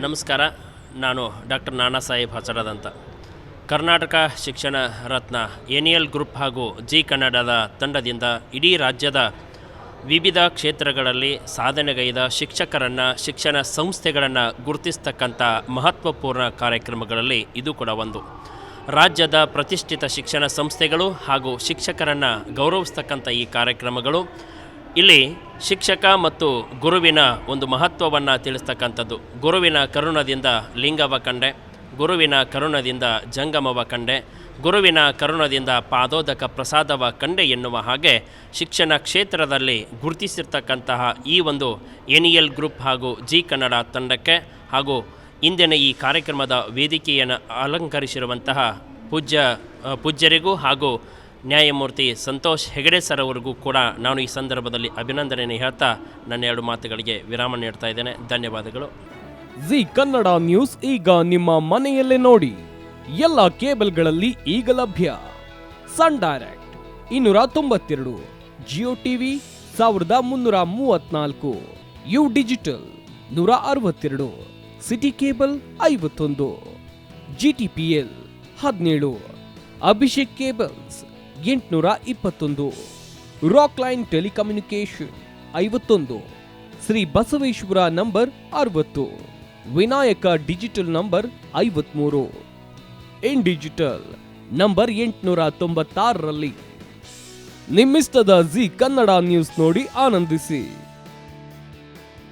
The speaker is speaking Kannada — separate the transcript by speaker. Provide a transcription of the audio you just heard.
Speaker 1: ನಮಸ್ಕಾರ. ನಾನು ಡಾಕ್ಟರ್ ನಾನಾ ಸಾಹೇಬ್ ಹಚಡದ್ ಅಂತ. ಕರ್ನಾಟಕ ಶಿಕ್ಷಣ ರತ್ನ ಎನಿಯಲ್ ಗ್ರೂಪ್ ಹಾಗೂ ಜಿ ಕನ್ನಡದ ತಂಡದಿಂದ ಇಡೀ ರಾಜ್ಯದ ವಿವಿಧ ಕ್ಷೇತ್ರಗಳಲ್ಲಿ ಸಾಧನೆಗೈದ ಶಿಕ್ಷಕರನ್ನು, ಶಿಕ್ಷಣ ಸಂಸ್ಥೆಗಳನ್ನು ಗುರುತಿಸ್ತಕ್ಕಂಥ ಮಹತ್ವಪೂರ್ಣ ಕಾರ್ಯಕ್ರಮಗಳಲ್ಲಿ ಇದು ಕೂಡ ಒಂದು. ರಾಜ್ಯದ ಪ್ರತಿಷ್ಠಿತ ಶಿಕ್ಷಣ ಸಂಸ್ಥೆಗಳು ಹಾಗೂ ಶಿಕ್ಷಕರನ್ನು ಗೌರವಿಸ್ತಕ್ಕಂಥ ಈ ಕಾರ್ಯಕ್ರಮಗಳು ಇಲ್ಲಿ ಶಿಕ್ಷಕ ಮತ್ತು ಗುರುವಿನ ಒಂದು ಮಹತ್ವವನ್ನು ತಿಳಿಸ್ತಕ್ಕಂಥದ್ದು. ಗುರುವಿನ ಕರುಣದಿಂದ ಲಿಂಗವ ಕಂಡೆ, ಗುರುವಿನ ಕರುಣದಿಂದ ಜಂಗಮವ ಕಂಡೆ, ಗುರುವಿನ ಕರುಣದಿಂದ ಪಾದೋದಕ ಪ್ರಸಾದವ ಕಂಡೆ ಎನ್ನುವ ಹಾಗೆ ಶಿಕ್ಷಣ ಕ್ಷೇತ್ರದಲ್ಲಿ ಗುರುತಿಸಿರ್ತಕ್ಕಂತಹ ಈ ಒಂದು ಎನಿಯಲ್ ಗ್ರೂಪ್ ಹಾಗೂ ಜಿ ಕನ್ನಡ ತಂಡಕ್ಕೆ ಹಾಗೂ ಇಂದಿನ ಈ ಕಾರ್ಯಕ್ರಮದ ವೇದಿಕೆಯನ್ನು ಅಲಂಕರಿಸಿರುವಂತಹ ಪೂಜ್ಯರಿಗೂ ಹಾಗೂ ನ್ಯಾಯಮೂರ್ತಿ ಸಂತೋಷ್ ಹೆಗಡೆ ಸರ್ ಅವರಿಗೂ ಕೂಡ ನಾನು ಈ ಸಂದರ್ಭದಲ್ಲಿ ಅಭಿನಂದನೆಯನ್ನು ಹೇಳ್ತಾ ನನ್ನ ಎರಡು ಮಾತುಗಳಿಗೆ ವಿರಾಮ ನೀಡ್ತಾ ಇದ್ದೇನೆ. ಧನ್ಯವಾದಗಳು.
Speaker 2: ಜಿ ಕನ್ನಡ ನ್ಯೂಸ್ ಈಗ ನಿಮ್ಮ ಮನೆಯಲ್ಲೇ ನೋಡಿ. ಎಲ್ಲ ಕೇಬಲ್ಗಳಲ್ಲಿ ಈಗ ಲಭ್ಯ. Sun Direct 292, Jio TV 1334, U digital 162, City cable 51, GTPL 17, Abhishek cables 821, Rockline telecommunication 51, Shri Basaveshwara number 60, Vinayaka digital number 53, in digital number 896ರಲ್ಲಿ ನಿಮ್ಮಿಸ್ತದ ಜಿ ಕನ್ನಡ ನ್ಯೂಸ್ ನೋಡಿ ಆನಂದಿಸಿ.